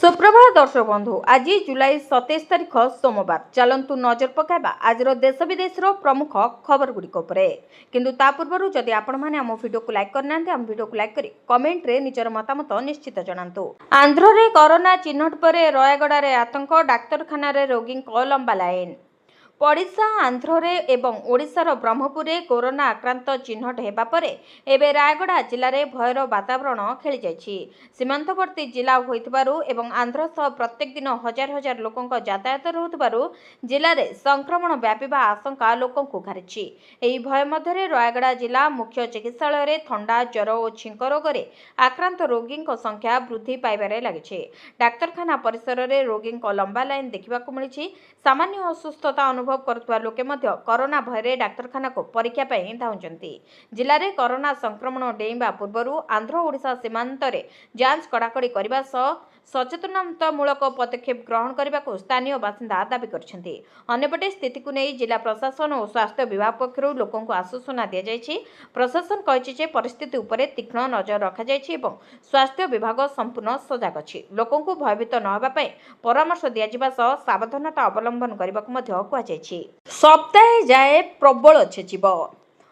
सुप्रभात दर्शक बंधु आज जुलाई 27 तारिख सोमवार चलतु नजर पकाइबा आज देश विदेश प्रमुख खबर गुड़िक किंतु ता पूर्व जदि आपण मैंने आम वीडियो को लाइक करना आम वीडियो को लाइक करी कमेंट रे निजर मतामत निश्चित जनातु। आंध्र रे कोरोना चिन्हट पर रयागड़ा रे आतंक डाक्तरखाना रे रोगी को लंबा लाइन पड़िशा आंध्र एवं ओडिशार ब्रह्मपुर में कोरोना आक्रांत चिन्हट होगा पर एवं रायगड़ा जिले में भयर वातावरण खेली जाइछि। सीमांतवर्ती जिला होइतबारु एवं आंध्र सह प्रत्येक दिन हजार हजार लोकों यातायात रोथबारु जिले में संक्रमण व्यापीबा आशंका लोकों को घारिछि। एही भय मध्यरे रायगड़ा जिला मुख्य चिकित्सालय रे थंडा ज्वर और छिंक रोग रे आक्रांत रोगी संख्या वृद्धि पाइबारे लागिछि। डाक्तरखाना परिसर में रोगी लंबा लाइन देखा मिली। सामान्य असुस्थता अनुभव करुवा लोके मध्य कोरोना भୟରେ डाक्तरखाना को परीक्षा ପାଇଁ धाउंचंती। जिले में कोरोना संक्रमण डेइबा पूर्व आंध्र ओडिशा सीमांत रे जांच कड़ाकड़ी करने सह सचेतनतामूलक पदक्षेप ग्रहण करने को स्थानीय बासिंदा दाबी करछंती। अन्यपटे स्थिति को नहीं जिला प्रशासन और स्वास्थ्य विभाग पक्षरु लोकों को आश्वासन दिया जायछि। प्रशासन कहिछि जे परिस्थिति उपरे तीक्ष्ण नजर रखा जायछि एवं स्वास्थ्य विभाग संपूर्ण सजग अछि। लोकों को भयभीत न होबा पई परामर्श दिया जिबा सह सावधानता अवलंबन करबाक मध्य कुहाଯାଇଛି। सप्ताहे जाए प्रबल छेचिब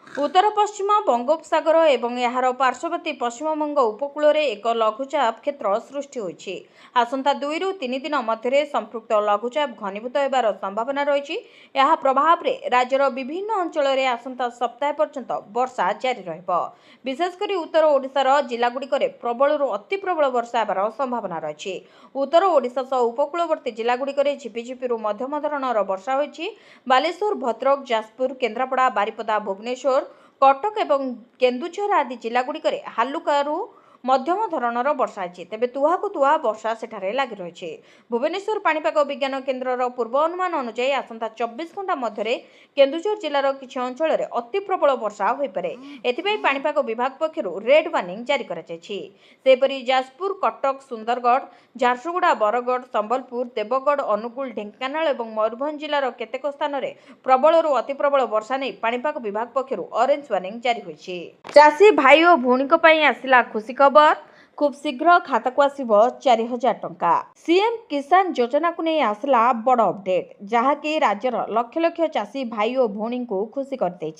उत्तर पश्चिम बंगोपसागर एवं यार पार्श्ववर्ती पश्चिमबंग उपकूल में एक लघुचाप क्षेत्र सृष्टि होइछि। आसंता 2 ରୁ 3 दिन मध्य संपृक्त लघुचाप घनीभूत होबार संभावना रही। यह प्रभाव में राज्यर विभिन्न अंचल में आसंता सप्ताह पर्यंत वर्षा जारी रहिबो। विशेषकर उत्तर ओडिशार जिलागुड़िक प्रबल अति प्रबल वर्षा होबार संभावना रही। उत्तर ओडिशा सह उपकूलवर्ती जिलागुड़िक झिपिझिपिरु मध्यम धरणर वर्षा होइछि। बालेश्वर भद्रक जाजपुर केन्द्रापड़ा बारिपदा भुवनेश्वर कटक एवं केन्दुझर आदि जिलागुड़िक हालुकारु मध्यम धरणर वर्षा होइछि। तेबे तुहाकु तुहा वर्षा सेठारे लागि रहिछि। भुवनेश्वर पाणीपाग विज्ञान केन्द्रर पूर्व अनुमान अनुसार आसंता 24 घंटा मध्यरे केन्दुझर जिलार किछि अंचल रे अति प्रबल वर्षा होई पारे। एथिपई पाणीपाग विभाग पक्षरु रेड वार्निंग जारी करा जायछि। सेपरि जाजपुर कटक सुंदरगढ़ झारसुगुड़ा बरगढ़ संबलपुर देवगढ़ अनुगुल ढेंकानाल एवं मयूरभंज जिलार केतेक स्थान रे प्रबल अति प्रबल वर्षा नै पाणीपाग विभाग पक्षरु ऑरेंज वार्निंग जारी होइछि। चाषी भाई और भौणीक पई आसिला खुशी खबर खूब शीघ्र खाता को आसिबो 4000 टंका। सीएम किसान योजना को नहीं आसला बड़ अपडेट जहाँकि राज्यर लक्ष लक्ष चाषी भाई और भौणी को खुशी कर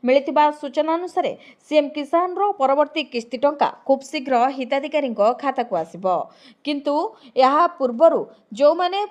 मिलिथिबा सूचना अनुसार सीएम किसान रो परवर्ती किस्ती टंका खूब शीघ्र हिताधिकारी खाता को आसिबो। किंतु यह पूर्वरु जो माने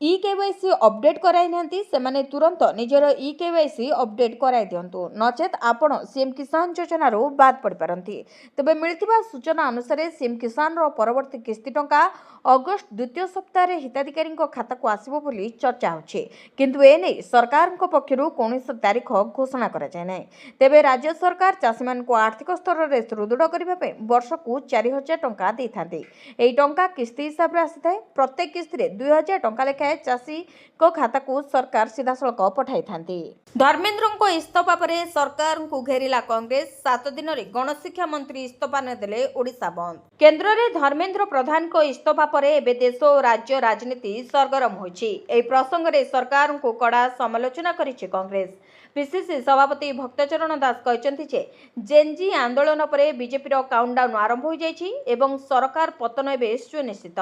केवाईसी अपडेट कराई नांती से माने तुरंत निजर केवाईसी अपडेट कराई दियंतु नचेत आपण सीएम किसान योजना रो बाद पड़ पारंती। तबे मिलिथिबा सूचना अनुसार सीएम किसान रो परवर्ती किस्ती टंका अगस्त द्वितीय सप्ताह हिताधिकारी खाता को आसिबो बोली चर्चा होछि। किंतु एने सरकार पक्षरु कौनसी तारीख घोषणा करा जाय नै। तेबे राज्य सरकार चाषी मान को आर्थिक स्तर रे सुदृढ़ करबा पे वर्ष को 4000 टंका देथांती। एई टंका किस्ती हिसाब रे आसिथाय। प्रत्येक किस्ती रे 2000 टंका लेखा चाषी को खाता को सरकार सीधासलख पठाई थांती। धर्मेंद्र को इस्तफा पर सरकार को घेरिला कांग्रेस 7 दिन रे गणशिक्षा मंत्री इस्तफा न देले ओडिशा बंद। केंद्र रे धर्मेंद्र प्रधान को इस्तफा पर एबे देश और राज्य राजनीति सरगरम होइछि। एई प्रसंग रे सरकार को कड़ा समालोचना करिछि कांग्रेस। पीसीसी सभापति भक्तचरण दास कहते जे जेनजी आंदोलन पर बीजेपी काउंटडाउन आरंभ हो जाइछि एवं सरकार पतन एबे सुनिश्चित।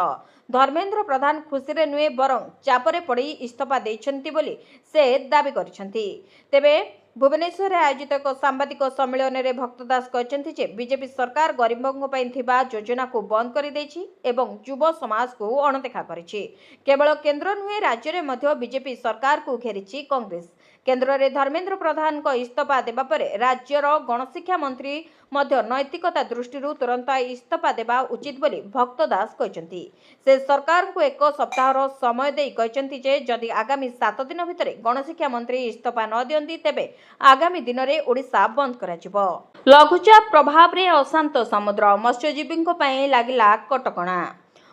धर्मेंद्र प्रधान खुशी रे नुहे बरं चापरे पड़ी इस्तफा देइछन्ति बोली से दाबी करिसन्ति। तेबे भुवनेश्वर आयोजित एक सांबादिक सम्मेलन में भक्तदास कहते जे बीजेपी सरकार गरीबों पर थिबा योजना को बंद कर देछि एवं युव समाज को अणदेखा करिछि। केवल केंद्र नुहे राज्य में मध्य बीजेपी सरकार को घेरिछि कांग्रेस। केंद्र में धर्मेंद्र प्रधान को इस्तफा देबा परे राज्यर गणशिक्षा मंत्री मध्य नैतिकता दृष्टि तुरंत इस्तफा देबा उचित बोली भक्तदास कहते। से सरकार को एक सप्ताह समय दे कहते जे जदि आगामी 7 दिन भितर गणशिक्षा मंत्री इस्तफा न दियंती तेबे आगामी दिन में ओडिशा बंद कराजिबो। लघुचाप प्रभाव रे अशांत समुद्र मत्स्यजीवी लागिला कटकणा।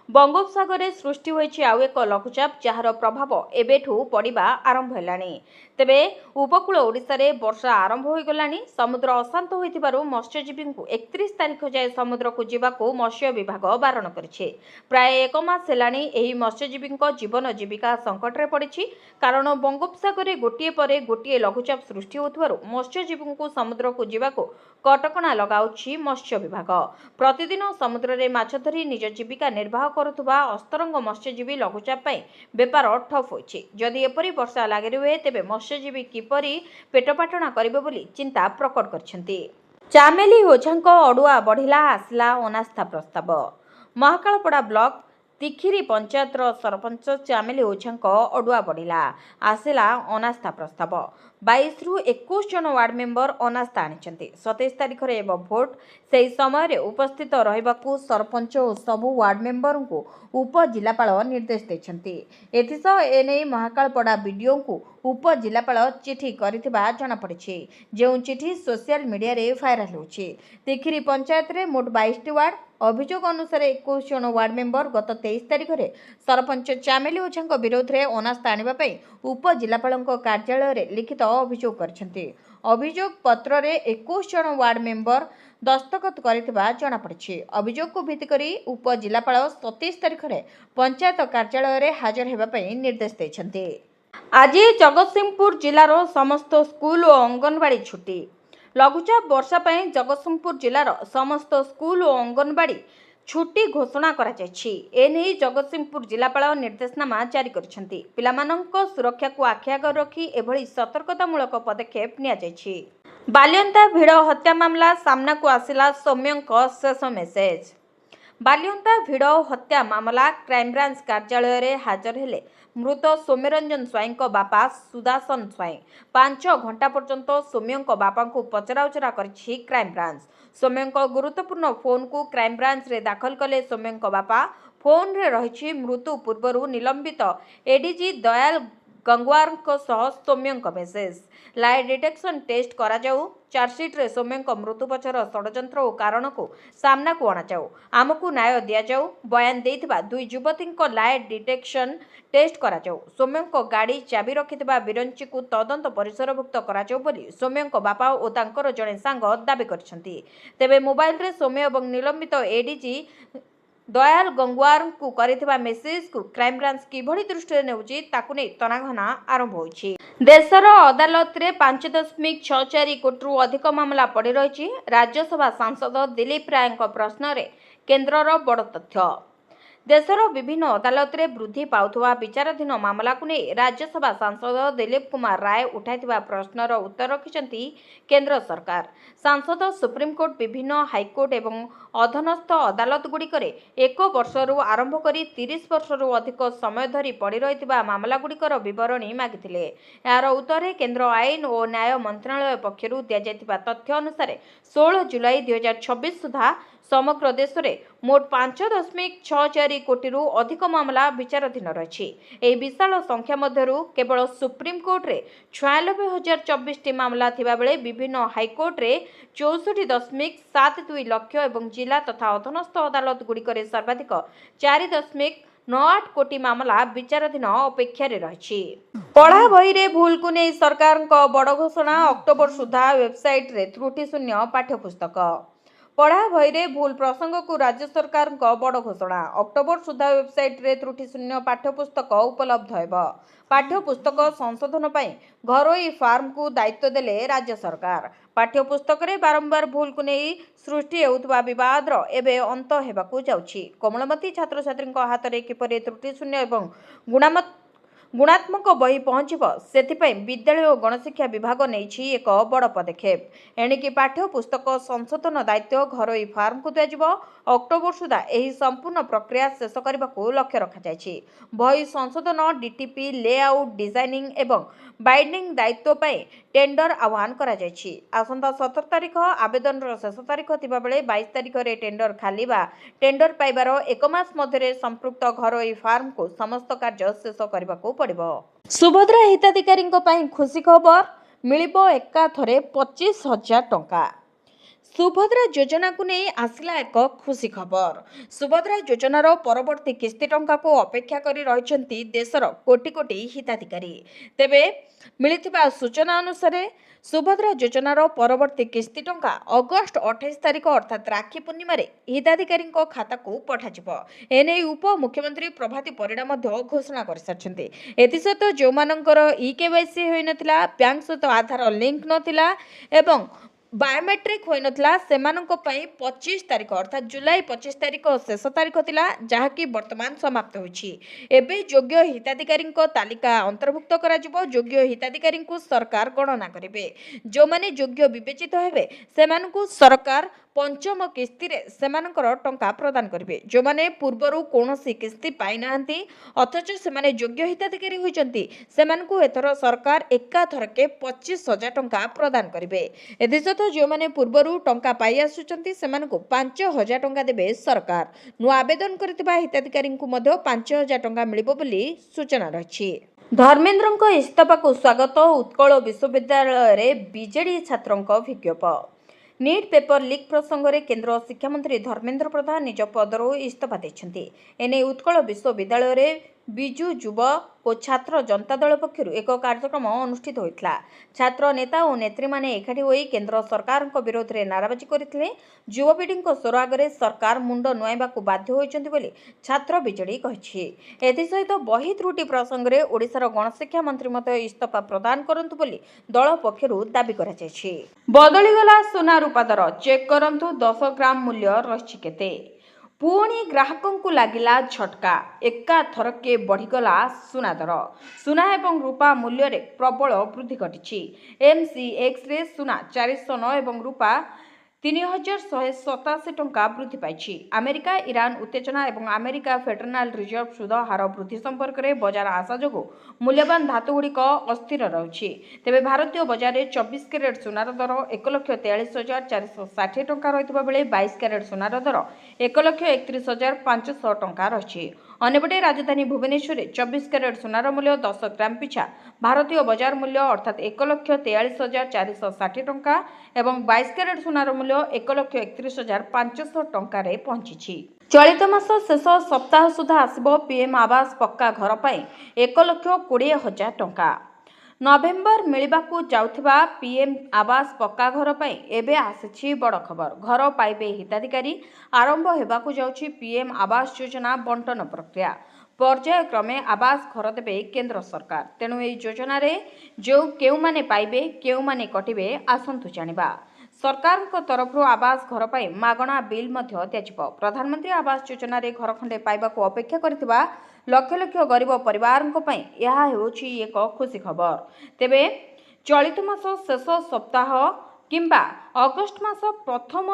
बंगोपसागर में सृष्टि होइछि आउ एक लघुचाप जार प्रभाव एबेठू पड़िबा आरंभ हेलानी। तेबे उपकूल ओडिशा रे वर्षा आरंभ हो गलानी। समुद्र अशांत होइथिबारु मत्स्यजीवी को 31 तारिख जाए समुद्र को जीवाको मत्स्य विभाग बारण करिछि। प्राय 1 मास हेलानी एही मत्स्यजीवी जीवन जीविका संकट रे पड़िछि। कारण बंगोपसागर रे गोटिए परे गोटिए लघुचाप सृष्टि होथिबारु मत्स्यजीवी को समुद्र को जीवाको कटकणा लगाउछि मत्स्य विभाग। प्रतिदिन समुद्र रे माछ धरी निज जीविका निर्वाह କରୁଥିବା ଅସ୍ତରଙ୍ଗ ମତ୍ସ୍ୟଜୀବୀ ଲଘୁଚାପ ପାଇଁ ବେପାର ଠପ୍ ହୋଇଛି। ଯଦି ଏପରି ବର୍ଷା ଲାଗି ରୁହେ ତେବେ ମତ୍ସ୍ୟଜୀବୀ କିପରି ପେଟପାଟଣା କରିବେ ବୋଲି ଚିନ୍ତା ପ୍ରକଟ କରିଛନ୍ତି। ଚାମେଲି ଓଝାଙ୍କ ଅଡୁଆ ବଢ଼ିଲା, ଆସିଲା ଅନାସ୍ଥା ପ୍ରସ୍ତାବ। ମହାକାଳପଡ଼ା ବ୍ଲକ ତିଖିରି ପଞ୍ଚାୟତର ସରପଞ୍ଚ ଚାମେଲି ଓଝାଙ୍କ ଅଡୁଆ ବଢ଼ିଲା, ଆସିଲା ଅନାସ୍ଥା ପ୍ରସ୍ତାବ। 22ରୁ 21 ଜଣ ୱାର୍ଡ ମେମ୍ବର ଅନାସ୍ଥା ଆଣିଛନ୍ତି। 27 ତାରିଖରେ ହେବ ଭୋଟ। ସେହି ସମୟରେ ଉପସ୍ଥିତ ରହିବାକୁ ସରପଞ୍ଚ ଓ ସବୁ ୱାର୍ଡ ମେମ୍ବରଙ୍କୁ ଉପଜିଲ୍ଲାପାଳ ନିର୍ଦ୍ଦେଶ ଦେଇଛନ୍ତି। ଏଥିସହ ଏନେଇ ମହାକାଳପଡ଼ା ବିଡିଓଙ୍କୁ ଉପଜିଲ୍ଲାପାଳ ଚିଠି କରିଥିବା ଜଣାପଡ଼ିଛି। ଯେଉଁ ଚିଠି ସୋସିଆଲ ମିଡିଆରେ ଭାଇରାଲ ହେଉଛି। ତିଖିରି ପଞ୍ଚାୟତରେ ମୋଟ 22ଟି ୱାର୍ଡ। ଅଭିଯୋଗ ଅନୁସାରେ 21 ଜଣ ୱାର୍ଡ ମେମ୍ବର ଗତ 23 ତାରିଖରେ ସରପଞ୍ଚ ଚାମେଲି ଓଝାଙ୍କ ବିରୋଧରେ ଅନାସ୍ଥା ଆଣିବା ପାଇଁ ଉପଜିଲ୍ଲାପାଳଙ୍କ କାର୍ଯ୍ୟାଳୟରେ ଲିଖିତ ଅଭିଯୋଗ କରିଛନ୍ତି। ଅଭିଯୋଗ ପତ୍ରରେ 21 ଜଣ ୱାର୍ଡ ମେମ୍ବର ଦସ୍ତଖତ କରିଥିବା ଜଣାପଡ଼ିଛି। ଅଭିଯୋଗକୁ ଭିତ୍ତି କରି ଉପଜିଲ୍ଲାପାଳ 27 ତାରିଖରେ ପଞ୍ଚାୟତ କାର୍ଯ୍ୟାଳୟରେ ହାଜର ହେବା ପାଇଁ ନିର୍ଦ୍ଦେଶ ଦେଇଛନ୍ତି। ଆଜି ଜଗତସିଂହପୁର ଜିଲ୍ଲାର ସମସ୍ତ ସ୍କୁଲ ଓ ଅଙ୍ଗନବାଡ଼ି ଛୁଟି। ଲଘୁଚାପ ବର୍ଷା ପାଇଁ ଜଗତସିଂହପୁର ଜିଲ୍ଲାର ସମସ୍ତ ସ୍କୁଲ ଓ ଅଙ୍ଗନବାଡ଼ି ଛୁଟି ଘୋଷଣା କରାଯାଇଛି। ଏନେଇ ଜଗତସିଂହପୁର ଜିଲ୍ଲାପାଳ ନିର୍ଦ୍ଦେଶନାମା ଜାରି କରିଛନ୍ତି। ପିଲାମାନଙ୍କ ସୁରକ୍ଷାକୁ ଆଖି ଆଗରେ ରଖି ଏଭଳି ସତର୍କତାମୂଳକ ପଦକ୍ଷେପ ନିଆଯାଇଛି। ବାଲିଅନ୍ତା ଭିଡ଼ ହତ୍ୟା ମାମଲା ସାମ୍ନାକୁ ଆସିଲା, ସୌମ୍ୟଙ୍କ ଶେଷ ମେସେଜ। ବାଲିଅନ୍ତା ଭିଡ଼ ହତ୍ୟା ମାମଲା କ୍ରାଇମବ୍ରାଞ୍ଚ କାର୍ଯ୍ୟାଳୟରେ ହାଜର ହେଲେ ମୃତ ସୌମ୍ୟରଞ୍ଜନ ସ୍ୱାଇଁଙ୍କ ବାପା ସୁଦାସନ ସ୍ୱାଇଁ। 5 ଘଣ୍ଟା ପର୍ଯ୍ୟନ୍ତ ସୌମ୍ୟଙ୍କ ବାପାଙ୍କୁ ପଚରାଉଚରା କରିଛି କ୍ରାଇମବ୍ରାଞ୍ଚ। ସୌମ୍ୟଙ୍କ ଗୁରୁତ୍ୱପୂର୍ଣ୍ଣ ଫୋନକୁ କ୍ରାଇମବ୍ରାଞ୍ଚରେ ଦାଖଲ କଲେ ସୌମ୍ୟଙ୍କ ବାପା। ଫୋନରେ ରହିଛି ମୃତ୍ୟୁ ପୂର୍ବରୁ ନିଲମ୍ବିତ ଏଡିଜି ଦୟାଲ ଗଙ୍ଗୱାରଙ୍କ ସହ ସୌମ୍ୟଙ୍କ ମେସେଜ। ଲାଏ ଡିଟେକ୍ସନ ଟେଷ୍ଟ କରାଯାଉ। ଚାର୍ଜସିଟ୍ରେ ସୌମ୍ୟଙ୍କ ମୃତ୍ୟୁ ପଛର ଷଡ଼ଯନ୍ତ୍ର ଓ କାରଣକୁ ସାମ୍ନାକୁ ଅଣାଯାଉ। ଆମକୁ ନ୍ୟାୟ ଦିଆଯାଉ। ବୟାନ ଦେଇଥିବା 2 ଯୁବତୀଙ୍କ ଲାଏ ଡିଟେକ୍ସନ ଟେଷ୍ଟ କରାଯାଉ। ସୌମ୍ୟଙ୍କ ଗାଡ଼ି ଚାବି ରଖିଥିବା ବିରଞ୍ଚିକୁ ତଦନ୍ତ ପରିସରଭୁକ୍ତ କରାଯାଉ ବୋଲି ସୌମ୍ୟଙ୍କ ବାପା ଓ ତାଙ୍କର ଜଣେ ସାଙ୍ଗ ଦାବି କରିଛନ୍ତି। ତେବେ ମୋବାଇଲରେ ସୌମ୍ୟ ଏବଂ ନିଲମ୍ବିତ ଏଡିଜି ଦୟାଲ ଗଙ୍ଗୱାରଙ୍କୁ କରିଥିବା ମେସେଜକୁ କ୍ରାଇମବ୍ରାଞ୍ଚ କିଭଳି ଦୃଷ୍ଟିରେ ନେଉଛି ତାକୁ ନେଇ ତନାଘନା ଆରମ୍ଭ ହୋଇଛି। ଦେଶର ଅଦାଲତରେ 5.64 କୋଟିରୁ ଅଧିକ ମାମଲା ପଡ଼ି ରହିଛି। ରାଜ୍ୟସଭା ସାଂସଦ ଦିଲ୍ଲୀପ ରାୟଙ୍କ ପ୍ରଶ୍ନରେ କେନ୍ଦ୍ରର ବଡ଼ ତଥ୍ୟ। ଦେଶର ବିଭିନ୍ନ ଅଦାଲତରେ ବୃଦ୍ଧି ପାଉଥିବା ବିଚାରାଧୀନ ମାମଲାକୁ ନେଇ ରାଜ୍ୟସଭା ସାଂସଦ ଦିଲ୍ଲୀପ କୁମାର ରାୟ ଉଠାଇଥିବା ପ୍ରଶ୍ନର ଉତ୍ତର ରଖିଛନ୍ତି କେନ୍ଦ୍ର ସରକାର। ସାଂସଦ ସୁପ୍ରିମକୋର୍ଟ, ବିଭିନ୍ନ ହାଇକୋର୍ଟ ଏବଂ ଅଧୀନସ୍ଥ ଅଦାଲତଗୁଡ଼ିକରେ 1 ବର୍ଷରୁ ଆରମ୍ଭ କରି 30 ବର୍ଷରୁ ଅଧିକ ସମୟ ଧରି ପଡ଼ି ରହିଥିବା ମାମଲାଗୁଡ଼ିକର ବିବରଣୀ ମାଗିଥିଲେ। ଏହାର ଉତ୍ତରରେ କେନ୍ଦ୍ର ଆଇନ ଓ ନ୍ୟାୟ ମନ୍ତ୍ରଣାଳୟ ପକ୍ଷରୁ ଦିଆଯାଇଥିବା ତଥ୍ୟ ଅନୁସାରେ 16 ଜୁଲାଇ 2026 ସୁଦ୍ଧା ସମଗ୍ର ଦେଶରେ ମୋଟ 5.64 କୋଟିରୁ ଅଧିକ ମାମଲା ବିଚାରାଧୀନ ରହିଛି। ଏହି ବିଶାଳ ସଂଖ୍ୟା ମଧ୍ୟରୁ କେବଳ ସୁପ୍ରିମକୋର୍ଟରେ 96,024ଟି ମାମଲା ଥିବାବେଳେ ବିଭିନ୍ନ ହାଇକୋର୍ଟରେ 64.72 ଲକ୍ଷ ଏବଂ ଜିଲ୍ଲା ତଥା ଅଧୀନସ୍ଥ ଅଦାଲତଗୁଡ଼ିକରେ ସର୍ବାଧିକ 4.98 କୋଟି ମାମଲା ବିଚାରାଧୀନ ଅପେକ୍ଷାରେ ରହିଛି। ପଢ଼ା ବହିରେ ଭୁଲକୁ ନେଇ ସରକାରଙ୍କ ବଡ଼ ଘୋଷଣା। ଅକ୍ଟୋବର ସୁଦ୍ଧା ୱେବସାଇଟରେ ତ୍ରୁଟିଶୂନ୍ୟ ପାଠ୍ୟପୁସ୍ତକ। ପଢ଼ା ବହିରେ ଭୁଲ ପ୍ରସଙ୍ଗକୁ ରାଜ୍ୟ ସରକାରଙ୍କ ବଡ଼ ଘୋଷଣା। ଅକ୍ଟୋବର ସୁଦ୍ଧା ୱେବସାଇଟରେ ତ୍ରୁଟିଶୂନ୍ୟ ପାଠ୍ୟପୁସ୍ତକ ଉପଲବ୍ଧ ହେବ। ପାଠ୍ୟପୁସ୍ତକ ସଂଶୋଧନ ପାଇଁ ଘରୋଇ ଫାର୍ମକୁ ଦାୟିତ୍ୱ ଦେଲେ ରାଜ୍ୟ ସରକାର। ପାଠ୍ୟପୁସ୍ତକରେ ବାରମ୍ବାର ଭୁଲକୁ ନେଇ ସୃଷ୍ଟି ହେଉଥିବା ବିବାଦର ଏବେ ଅନ୍ତ ହେବାକୁ ଯାଉଛି। କୋମଳମତି ଛାତ୍ରଛାତ୍ରୀଙ୍କ ହାତରେ କିପରି ତ୍ରୁଟିଶୂନ୍ୟ ଏବଂ ଗୁଣାତ୍ମକ ବହି ପହଞ୍ଚିବ, ସେଥିପାଇଁ ବିଦ୍ୟାଳୟ ଓ ଗଣଶିକ୍ଷା ବିଭାଗ ନେଇଛି ଏକ ବଡ଼ ପଦକ୍ଷେପ। ଏଣିକି ପାଠ୍ୟପୁସ୍ତକ ସଂଶୋଧନ ଦାୟିତ୍ୱ ଘରୋଇ ଫାର୍ମକୁ ଦିଆଯିବ। ଅକ୍ଟୋବର ସୁଦ୍ଧା ଏହି ସମ୍ପୂର୍ଣ୍ଣ ପ୍ରକ୍ରିୟା ଶେଷ କରିବାକୁ ଲକ୍ଷ୍ୟ ରଖାଯାଇଛି। ବହି ସଂଶୋଧନ, ଡିଟିପି, ଲେଆଉଟ୍, ଡିଜାଇନିଂ ଏବଂ ବାଇଣ୍ଡିଂ ଦାୟିତ୍ୱ ପାଇଁ ଟେଣ୍ଡର ଆହ୍ୱାନ କରାଯାଇଛି। ଆସନ୍ତା 17 ତାରିଖ ଆବେଦନର ଶେଷ ତାରିଖ ଥିବାବେଳେ 22 ତାରିଖରେ ଟେଣ୍ଡର ଖାଲି ବା ଟେଣ୍ଡର ପାଇବାର 1 ମାସ ମଧ୍ୟରେ ସମ୍ପୃକ୍ତ ଘରୋଇ ଫାର୍ମକୁ ସମସ୍ତ କାର୍ଯ୍ୟ ଶେଷ କରିବାକୁ ପଡ଼ିବ। ସୁଭଦ୍ରା ହିତାଧିକାରୀଙ୍କ ପାଇଁ ଖୁସି ଖବର, ମିଳିବ ଏକାଥରେ 25,000 ଟଙ୍କା। ସୁଭଦ୍ରା ଯୋଜନାକୁ ନେଇ ଆସିଲା ଏକ ଖୁସି ଖବର। ସୁଭଦ୍ରା ଯୋଜନାର ପରବର୍ତ୍ତୀ କିସ୍ତି ଟଙ୍କାକୁ ଅପେକ୍ଷା କରି ରହିଛନ୍ତି ଦେଶର କୋଟି କୋଟି ହିତାଧିକାରୀ। ତେବେ ମିଳିଥିବା ସୂଚନା ଅନୁସାରେ ସୁଭଦ୍ରା ଯୋଜନାର ପରବର୍ତ୍ତୀ କିସ୍ତି ଟଙ୍କା ଅଗଷ୍ଟ 28 ତାରିଖ ଅର୍ଥାତ୍ ରାକ୍ଷୀ ପୂର୍ଣ୍ଣିମାରେ ହିତାଧିକାରୀଙ୍କ ଖାତାକୁ ପଠାଯିବ। ଏନେଇ ଉପମୁଖ୍ୟମନ୍ତ୍ରୀ ପ୍ରଭାତୀ ପରିଡ଼ା ମଧ୍ୟ ଘୋଷଣା କରିସାରିଛନ୍ତି। ଏଥିସହିତ ଯେଉଁମାନଙ୍କର ଇକେୱାଇସି ହୋଇନଥିଲା, ବ୍ୟାଙ୍କ ସହିତ ଆଧାର ଲିଙ୍କ ନଥିଲା ଏବଂ बायोमेट्रिक होई नथला सेमानंको पई 25 तारिख अर्थात जुलाई 25 तारिख शेष तारिख थिला जहाँकि वर्तमान समाप्त होछि। एबे योग्य हिताधिकारी तालिका अंतर्भुक्त कराजिबो। योग्य हिताधिकारी सरकार गणना करिवे। जो माने योग्य विवेचित हेबे सेमानंकु सरकार पंचम किस्ती रे सेमानंकर टंका प्रदान करिवे। जो माने पूर्वरु कोनोसी किस्ती पाई नाहंती अथच सेमाने योग्य हिताधिकारी होइचंती सेमानंकु एथर सरकार एका थरके 25,000 टंका प्रदान करिवे। एदिसत जो माने पूर्वरु टंका पाई आसुचंती सेमानंकु 5,000 टंका देबे सरकार। नुआ आवेदन करथिबा हिताधिकारींकु मध्ये 5,000 टंका मिलिबो बोली सूचना रहिछि। धर्मेंद्रଙ୍କ इस्तफाକୁ स्वागत। उत्कल विश्वविद्यालय रे बीजेडी छात्रଙ୍କ विज्ञाप। नीट पेपर लीक प्रसंग में केंद्र शिक्षा मंत्री धर्मेंद्र प्रधान निज पदर इस्तफा देछंती। एने उत्कल विश्वविद्यालय रे बिजु युव और छात्र जनता दल पक्षर एक कार्यक्रम अनुष्ठित होता। छात्र नेता और नेत्री माने एकाठी होई केंद्र सरकार विरोध में नाराबाजी करते। युवपीढ़ी स्वर आगे सरकार मुंड नुआइबा बाध्य होइचंती बोली छात्र बीजेडी कहिछि। एथिसहित बही त्रुटि प्रसंग में ओडिशार गणशिक्षा मंत्री मते इस्तफा प्रदान करंतु बोली दल पक्षर दाबी करा जायछि। बदलीगला सोना रूपा दर चेक करंतु 10 ग्राम मूल्य रहिछि केते। पुणी ग्राहकों को लगिला झटका। एका थरके बढ़ीगला सुना दर। सुना एवं रूपा मूल्य रे प्रबल वृद्धि घटी। MCX रे सुना 409 एवं रूपा 3,187 टंका वृद्धि पाई। अमेरिका इरान उत्तेजना एवं अमेरिका फेडरल रिजर्व सुध हार वृद्धि संपर्क में बजार आशा जो मूल्यवान धातुगुड़िक अस्थिर रही। तेबे भारतीय बजार में 24 कैरेट सुनार दर 1,43,460 टंका रही बेले 22 कैरेट सुनार दर 1,31,500 टंका रही। अन्यपटे राजधानी भुवनेश्वर में 24 कैरेट सुनार मूल्य 10 ग्राम पिछा भारतीय बजार मूल्य अर्थात 1,43,460 टंका एवं 22 कैरेट सुनार मूल्य 1,31,500 टंका पहुंची। चलित मास शेष सप्ताह सुधा आसिबो पीएम आवास पक्का घर पाई 1,20,000 टंका। नवेम्बर मिलवाकू जाउथिबा पीएम आवास पक्का घर पाई एबे आसिछि बड़ खबर। घर पाइबे हिताधिकारी। आरंभ हेबाकू जाउछि पीएम आवास योजना बंटन प्रक्रिया। पर्याय क्रमे आवास घर देबे केंद्र सरकार। तेणु एई योजना रे जो केउ माने पाइबे केउ माने कटिबे आसंतु जानिबा। सरकार तरफ आवास घर पाई मागणा बिल मध्य दियाजिबो। प्रधानमंत्री आवास योजना रे घर खंडे पाइबाकू अपेक्षा करथिबा लक्ष लक्ष गरीब परिवार यह होछि एक खुशी खबर। तेबे चलित मास शेष सप्ताह किंबा अगस्ट मास प्रथम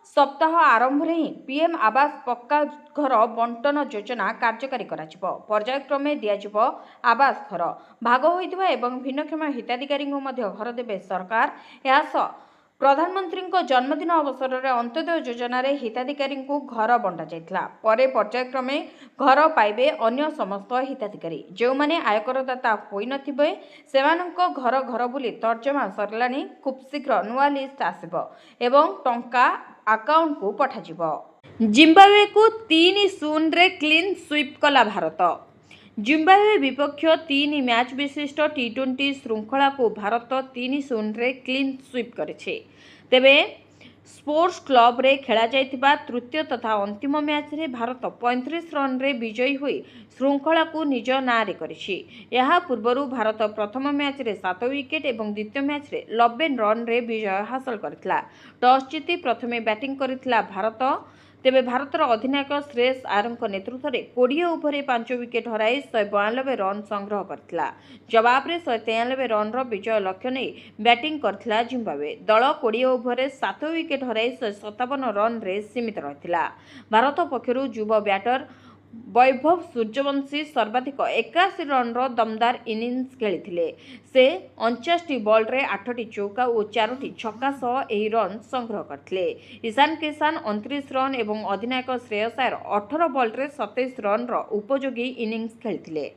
सप्ताह आरंभ रे पीएम आवास पक्का घर बंटन योजना कार्यकारी कराजिबो। पर्याय क्रमे दियाजिबो आवास घर। भाग होइतिबा एवं भिन्नक्षम हिताधिकारी घर देबे सरकार। यास प्रधानमंत्री जन्मदिन अवसर में अंत्योदय योजना रे हिताधिकारी घर बंटा जाइथिला। परे पर्याय क्रमे घर पाइबे अन्य समस्त हिताधिकारी। जो माने आयकरदाता होई नथिबे सेमानंको घर घर बुली तर्जमा सरलानी। खूब शीघ्र नुआ लिस्ट आसिबो एवं टंका अकाउंट को पठाजिबो। जिम्बाब्वे को 3-0 रे क्लीन स्वीप कला भारत। जिम्बाब्वे विपक्ष 3 मैच विशिष्ट T20 श्रृंखला को भारत 3-0 रे क्लीन स्वीप करेছে। तेबे स्पोर्ट्स क्लब रे खेला जाइतिबा तृतीय तथा अंतिम मैच रे भारत 35 रन रे विजयी हुई श्रृंखला को निज ना रे करिछि। यहा पूर्वरु भारत प्रथम मैच रे 7 विकेट एवं द्वितीय मैच रे 90 रन रे विजय हासिल करथिला। टॉस जीति प्रथमे बैटिंग करथिला भारत। तेबे भारतर अधिनायक श्रेयस आयरଙ୍କ नेतृत्व में 20 ओवर 5 विकेट हराई 192 रन संग्रह करथिला। जवाब रे 193 रन रो विजय लक्ष्य नहीं बैटिंग करथिला जिम्बाब्वे। दल 20 ओवर 7 विकेट हराई 157 रन रे सीमित रहिथिला। भारत पक्षरु युवा बैटर वैभव सूर्यवंशी सर्वाधिक 81 रन रो दमदार इनिंग्स खेलिथिले। से 49 बॉल रे 8टी चौका और 4टी छक्का सह एही रन संग्रह करथिले। ईशान किसान 29 रन एवं अधिनायक श्रेयस आयर 18 बॉल रे 27 रन रो उपयोगी इनिंग्स खेलिथिले।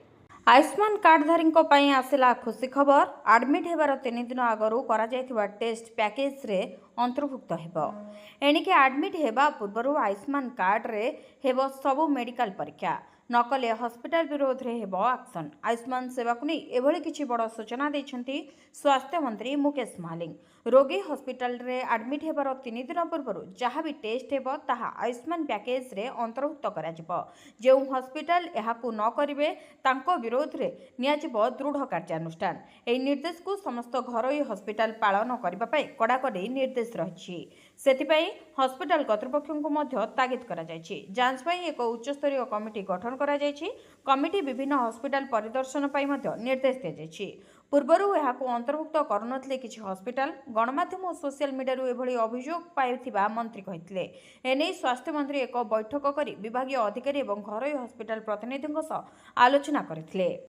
आयुष्मान कार्डधारी आसला खुशी खबर। आडमिट होबार 3 दिन आगरू करा जायथिबा टेस्ट पैकेज रे अंतर्भुक्त हेबो। एणिके आडमिट हेबा पूर्व आयुष्मान कार्ड रे हेबो सबु मेडिकल परीक्षा। नकले हस्पिटाल विरोध में हेब एक्शन। आयुष्मान सेवा को नहीं एभली किछि बड़ सूचना देछंती स्वास्थ्य मंत्री मुकेश महालिंग। रोगी हस्पिटाल रे एडमिट हेबार 3 दिन पूर्व जहाँ भी टेस्ट हेब ताहा आयुष्मान पैकेज रे अंतर्भुक्त करा जिवो। जो हस्पिटाल एहाकु न करिवे तांको विरोध रे नियाजिवो दृढ़ कार्यानुष्ठान। एही निर्देश को समस्त घरोई हस्पिटाल पालन करबा पई कड़ाकड़ी निर्देश रहिछि। सेथिपई हस्पिटाल कर्तृपक्षଙ୍କୁ ମଧ୍ୟ तागिद करा जायछि। जांच पई एक उच्चस्तरीय कमिटी गठन करा जायछि। कमिटी विभिन्न हस्पिटाल परिदर्शन पई ମଧ୍ୟ निर्देश दिया जायछि। पूर्वरु एहाकु अंतर्भुक्त करनथले किछि हस्पिटाल गणमाध्यम और सोशल मीडिया एभली अभियोग पाइथिबा मंत्री कहिथिले। एनै स्वास्थ्य मंत्री एक बैठक करी विभागीय अधिकारी और घरोई हस्पिटाल प्रतिनिधिଙ୍କ सह आलोचना करथिले।